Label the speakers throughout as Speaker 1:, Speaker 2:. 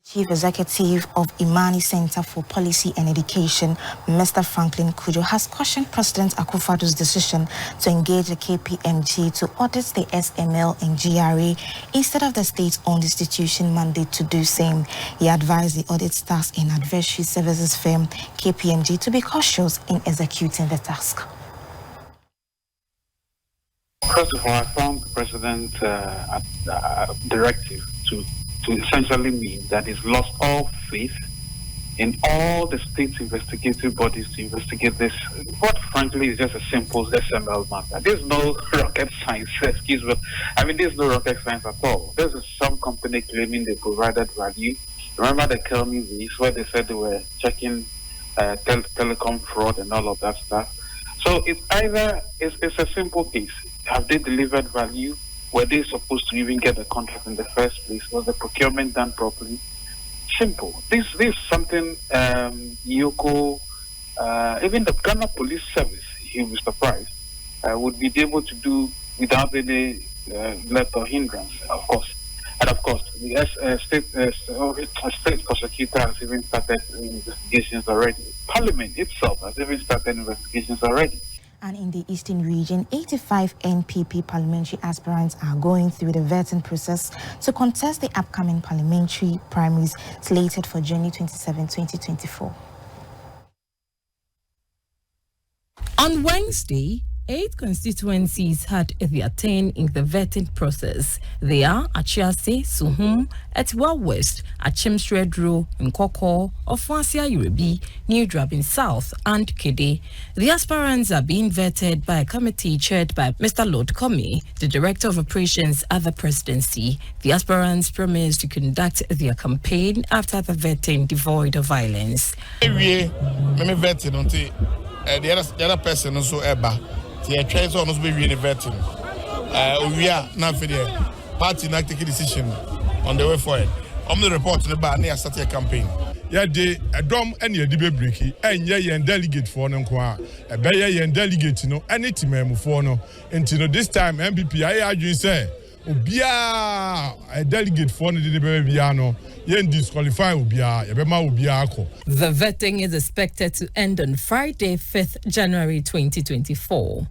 Speaker 1: Chief Executive of Imani Center for Policy and Education, Mr. Franklin Kujo, has cautioned President Akufo-Addo's decision to engage the KPMG to audit the SML and GRA instead of the state-owned institution mandate to do same. He advised the audit task and advisory services firm KPMG to be cautious in executing the task.
Speaker 2: First of all, I found the President's directive to essentially mean that he's lost all faith in all the state's investigative bodies to investigate this. What, frankly, is just a simple SML matter. There's no rocket science, excuse me. I mean, there's no rocket science at all. There's some company claiming they provided value. Remember the Kelmy Reese, where they said they were checking telecom fraud and all of that stuff. So it's a simple case. Have they delivered value? Were they supposed to even get a contract in the first place? Was the procurement done properly? Simple. This is something Yoko, even the Ghana Police Service, he was surprised, would be able to do without any let or hindrance, of course. And of course, the state prosecutor has even started investigations already. Parliament itself has even started investigations already.
Speaker 1: And in the Eastern region, 85 NPP parliamentary aspirants are going through the vetting process to contest the upcoming parliamentary primaries slated for January 27, 2024.
Speaker 3: On Wednesday, 8 constituencies had their turn in the vetting process. They are Achiase, Suhum, Etiwa West, Achimsredro, Nkoko, Ofuasia Yorubi, New Drabin South, and Kede. The aspirants are being vetted by a committee chaired by Mr. Lord Comey, the Director of Operations at the Presidency. The aspirants promised to conduct their campaign after the vetting devoid of violence.
Speaker 4: The other person also ever. The choice on us be vetting. We are not for the party not taking decision on the way forward. I'm the report to the bar near started a campaign. Yeah, they a drum and your debate breaky, and yeah, and delegate for no qua, a bayer and delegate, any team for no. And this time, MPP, I argue, say, Ubia, a delegate for the babyano, yen disqualify Ubia, Yabema Ubiako.
Speaker 3: The vetting is expected to end on Friday, 5th January 2024.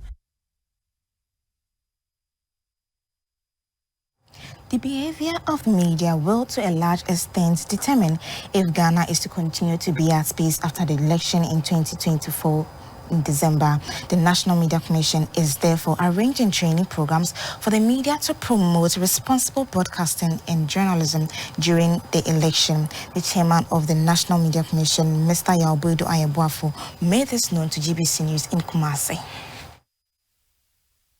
Speaker 1: The behavior of media will to a large extent determine if Ghana is to continue to be at peace after the election in 2024 in December. The National Media Commission is therefore arranging training programs for the media to promote responsible broadcasting and journalism during the election. The chairman of the National Media Commission, Mr. Yawbuedu Ayeboafo, made this known to GBC News in Kumasi.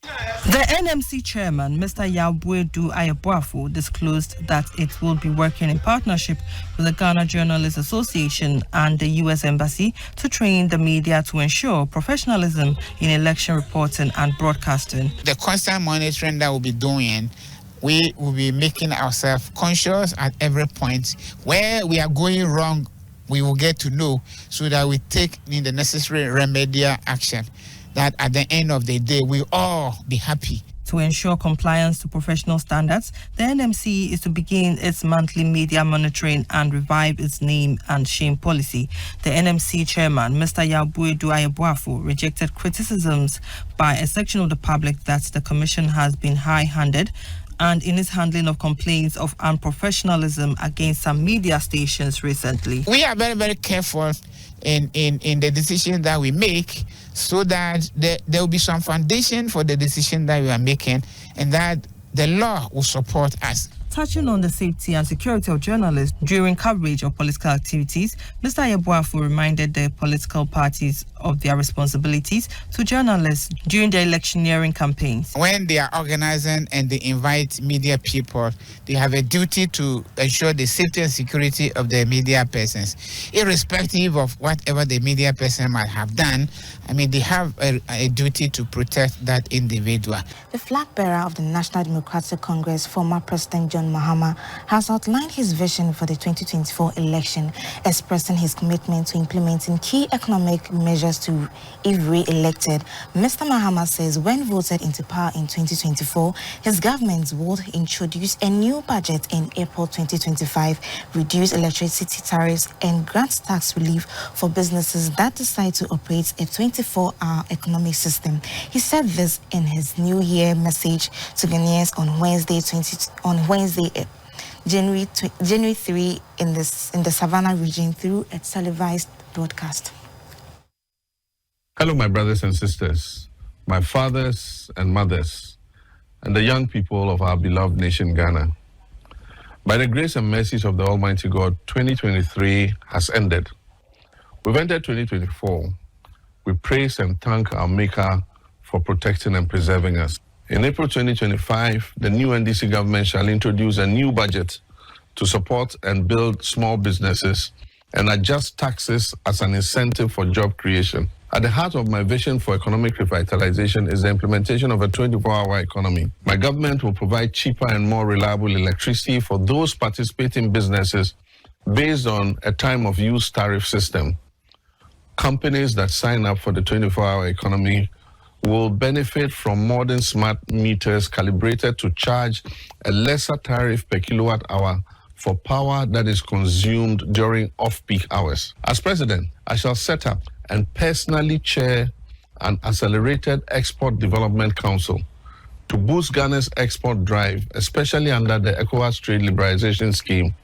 Speaker 5: The NMC chairman, Mr. Yawbuedu Ayeboafo, disclosed that it will be working in partnership with the Ghana Journalists Association and the U.S. Embassy to train the media to ensure professionalism in election reporting and broadcasting.
Speaker 6: The constant monitoring that we'll be doing, we will be making ourselves conscious at every point. Where we are going wrong, we will get to know so that we take in the necessary remedial action. That at the end of the day, we'll all be happy.
Speaker 5: To ensure compliance to professional standards, the NMC is to begin its monthly media monitoring and revive its name and shame policy. The NMC chairman, Mr. Yawbuedu Ayeboafo, rejected criticisms by a section of the public that the commission has been high-handed and in its handling of complaints of unprofessionalism against some media stations recently.
Speaker 6: We are very, very careful in the decision that we make, so that there will be some foundation for the decision that we are making, and that the law will support us.
Speaker 5: Touching on the safety and security of journalists during coverage of political activities, Mr. Ayeboafo reminded the political parties of their responsibilities to journalists during the electioneering campaigns.
Speaker 6: When they are organizing and they invite media people, they have a duty to ensure the safety and security of the media persons. Irrespective of whatever the media person might have done, I mean, they have a duty to protect that individual.
Speaker 1: The flag bearer of the National Democratic Congress, former President John John Mahama, has outlined his vision for the 2024 election, expressing his commitment to implementing key economic measures to, if re-elected. Mr. Mahama says when voted into power in 2024, his government would introduce a new budget in April 2025, reduce electricity tariffs, and grant tax relief for businesses that decide to operate a 24-hour economic system. He said this in his New Year message to Ghanaians on Wednesday, January 3 in the Savannah region through a televised broadcast.
Speaker 7: Hello, my brothers and sisters, my fathers and mothers, and the young people of our beloved nation, Ghana. By the grace and mercies of the Almighty God, 2023 has ended. We've entered 2024. We praise and thank our Maker for protecting and preserving us. In April 2025, the new NDC government shall introduce a new budget to support and build small businesses and adjust taxes as an incentive for job creation. At the heart of my vision for economic revitalization is the implementation of a 24-hour economy. My government will provide cheaper and more reliable electricity for those participating businesses based on a time of use tariff system. Companies that sign up for the 24-hour economy will benefit from modern smart meters calibrated to charge a lesser tariff per kilowatt hour for power that is consumed during off-peak hours. As president, I shall set up and personally chair an accelerated export development council to boost Ghana's export drive, especially under the ECOWAS trade liberalization scheme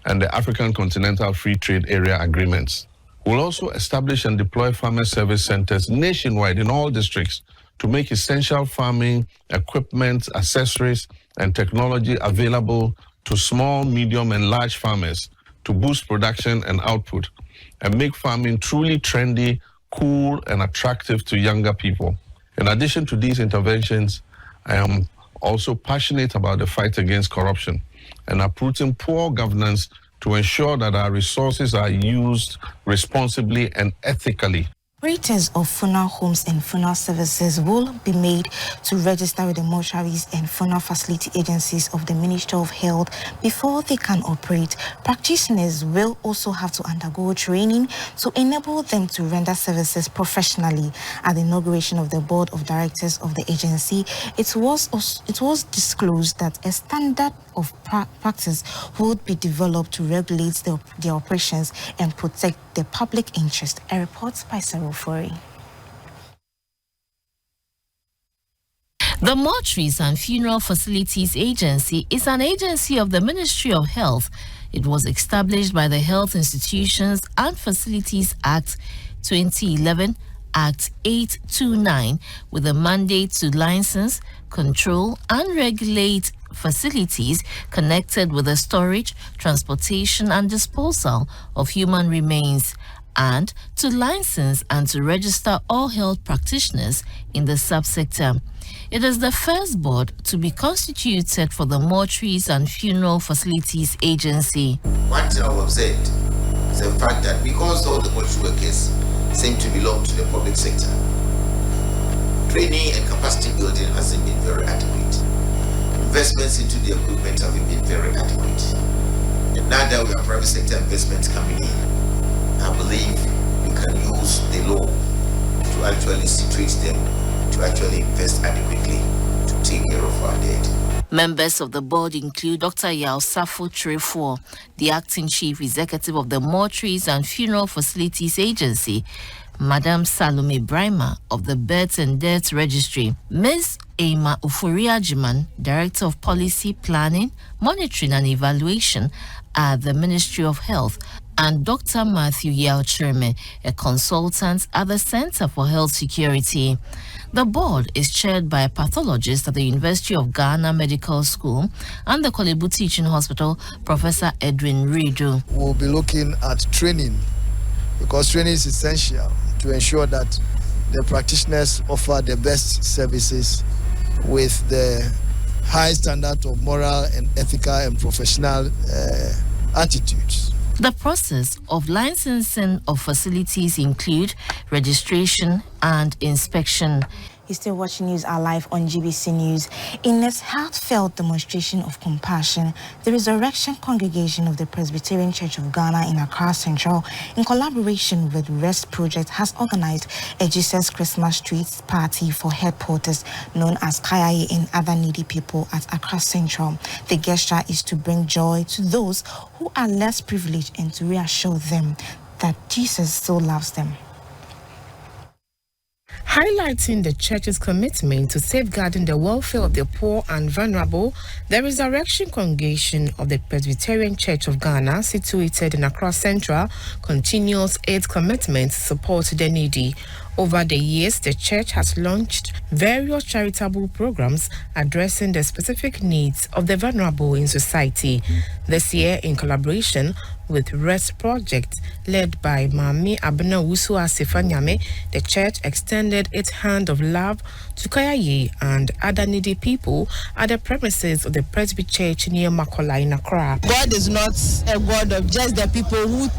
Speaker 7: and the African Continental Free Trade Area agreements. We'll also establish and deploy farmer service centers nationwide in all districts to make essential farming equipment, accessories, and technology available to small, medium, and large farmers to boost production and output and make farming truly trendy, cool, and attractive to younger people. In addition to these interventions, I am also passionate about the fight against corruption and uprooting poor governance to ensure that our resources are used responsibly and ethically.
Speaker 1: Operators of funeral homes and funeral services will be made to register with the mortuaries and funeral facility agencies of the Ministry of Health before they can operate. Practitioners will also have to undergo training to enable them to render services professionally. At the inauguration of the board of directors of the agency, it was disclosed that a standard of practice would be developed to regulate their operations and protect the public interest. A report by Sarah Fori.
Speaker 3: The Mortuaries and Funeral Facilities Agency is an agency of the Ministry of Health. It was established by the Health Institutions and Facilities Act 2011, Act 829, with a mandate to license, control, and regulate facilities connected with the storage, transportation, and disposal of human remains, and to license and to register all health practitioners in the subsector. It is the first board to be constituted for the Mortuaries and Funeral Facilities Agency.
Speaker 8: One thing I've observed is the fact that because all the mortuary workers seem to belong to the public sector, training and capacity building hasn't been very adequate. Investments into the equipment haven't been very adequate. And now that we have private sector investments coming in, I believe we can use the law to actually situate them to actually invest adequately to take care of our dead.
Speaker 3: Members of the board include Dr. Yao Safo Trefo, the acting chief executive of the Mortuaries and Funeral Facilities Agency, Madam Salome Brima of the Births and Deaths Registry, Ms. Ema Ufuriajiman, Director of Policy Planning, Monitoring and Evaluation at the Ministry of Health, and Dr. Matthew Yao Cherme, a consultant at the Center for Health Security. The board is chaired by a pathologist at the University of Ghana Medical School and the Kolebu Teaching Hospital, Professor Edwin Ridu.
Speaker 9: We'll be looking at training because training is essential to ensure that the practitioners offer the best services with the high standard of moral and ethical and professional attitudes.
Speaker 3: The process of licensing of facilities include registration and inspection.
Speaker 1: You're still watching News Alive on GBC News. In its heartfelt demonstration of compassion, the Resurrection Congregation of the Presbyterian Church of Ghana in Accra Central, in collaboration with Rest Project, has organized a Jesus Christmas Street party for headquarters known as Kayaye and other needy people at Accra Central. The gesture is to bring joy to those who are less privileged and to reassure them that Jesus still loves them.
Speaker 10: Highlighting the church's commitment to safeguarding the welfare of the poor and vulnerable, the Resurrection Congregation of the Presbyterian Church of Ghana, situated in Accra Central, continues its commitment to support the needy. Over the years, the church has launched various charitable programs addressing the specific needs of the vulnerable in society. This year, in collaboration with Rest Project, led by Mami Abena Wusu Asifanyame, the church extended its hand of love to Kayaye and other needy people at the premises of the Presby Church near Makola in Accra.
Speaker 11: God is not a God of just the people who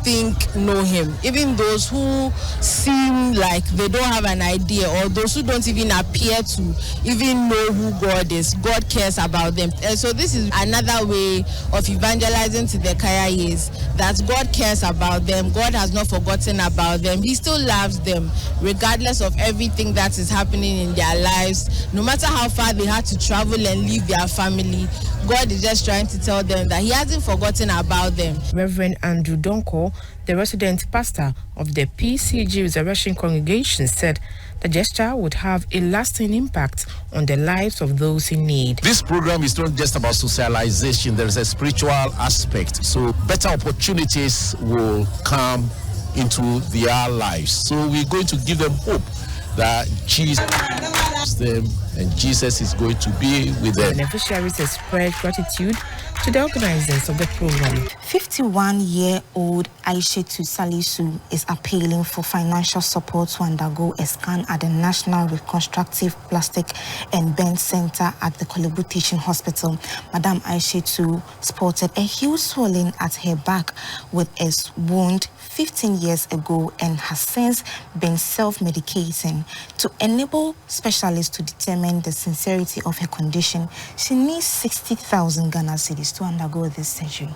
Speaker 11: know him, even those who seem like they don't have an idea, or those who don't even appear to even know who God is. God cares about them. And so this is another way of evangelizing to the Kayayes, that God cares about them. God has not forgotten about them. He still loves them, regardless of everything that is happening in their lives. No matter how far they had to travel and leave their family, God is just trying to tell them that he hasn't forgotten about them.
Speaker 10: Reverend Andrew Donko, the resident pastor of the PCG Resurrection Congregation, said the gesture would have a lasting impact on the lives of those in need.
Speaker 12: This program is not just about socialization, there is a spiritual aspect. So better opportunities will come into their lives. So we're going to give them hope that Jesus loves them and Jesus is going to be with them.
Speaker 10: Beneficiaries expressed gratitude to the organizers of the program.
Speaker 1: 51-year-old Aishetu Salisu is appealing for financial support to undergo a scan at the National Reconstructive Plastic and Burn Center at the Kolebu Teaching Hospital. Madam Aishetu sported a huge swelling at her back with a wound 15 years ago and has since been self-medicating. To enable specialists to determine the sincerity of her condition, she needs 60,000 Ghana cedis to undergo this surgery.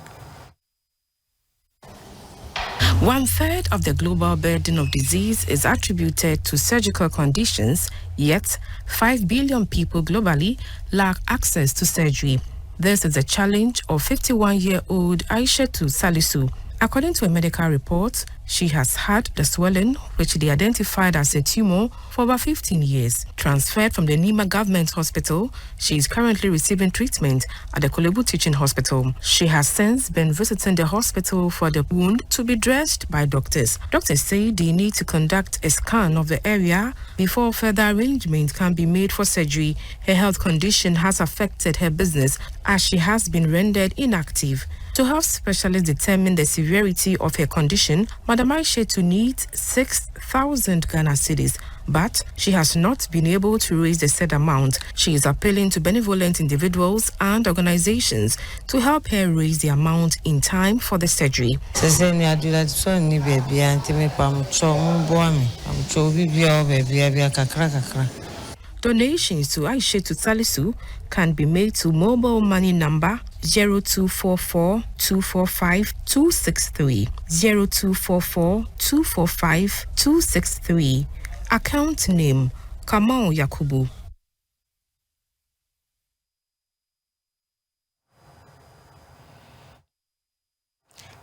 Speaker 10: 1/3 of the global burden of disease is attributed to surgical conditions, yet 5 billion people globally lack access to surgery. This is the challenge of 51-year-old Aishetu Salisu. According to a medical report, she has had the swelling, which they identified as a tumor, for over 15 years. Transferred from the Nima Government Hospital, she is currently receiving treatment at the Kolebu Teaching Hospital. She has since been visiting the hospital for the wound to be dressed by doctors. Doctors say they need to conduct a scan of the area before further arrangements can be made for surgery. Her health condition has affected her business as she has been rendered inactive. To help specialists determine the severity of her condition, Madam Aishetu needs 6,000 Ghana cedis, but she has not been able to raise the said amount. She is appealing to benevolent individuals and organizations to help her raise the amount in time for the surgery. Donations to Aishetu Salisu can be made to mobile money number 0244 245 263 0244 245 263. Account name Kamau Yakubu.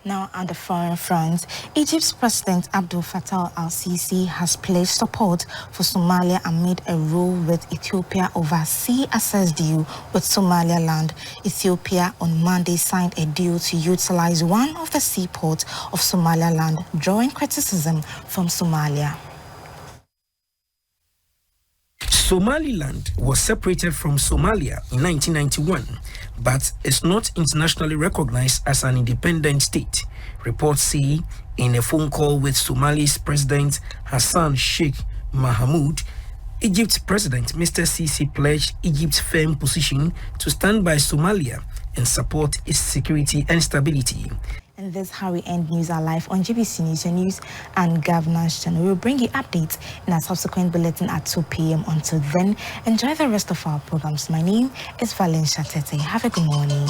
Speaker 1: Now, on the foreign front, Egypt's President Abdel Fattah al-Sisi has pledged support for Somalia amid a row with Ethiopia over sea access deal with Somaliland. Ethiopia on Monday signed a deal to utilize one of the seaports of Somaliland, drawing criticism from Somalia.
Speaker 13: Somaliland was separated from Somalia in 1991, but is not internationally recognized as an independent state. Reports say in a phone call with Somalia's President Hassan Sheikh Mohamud, Egypt's President Mr. Sisi pledged Egypt's firm position to stand by Somalia and support its security and stability.
Speaker 1: And this is how we end News Alive on GBC News, your news and governance channel. We'll bring you updates in our subsequent bulletin at 2 p.m. Until then, enjoy the rest of our programs. My name is Valencia Tete. Have a good morning.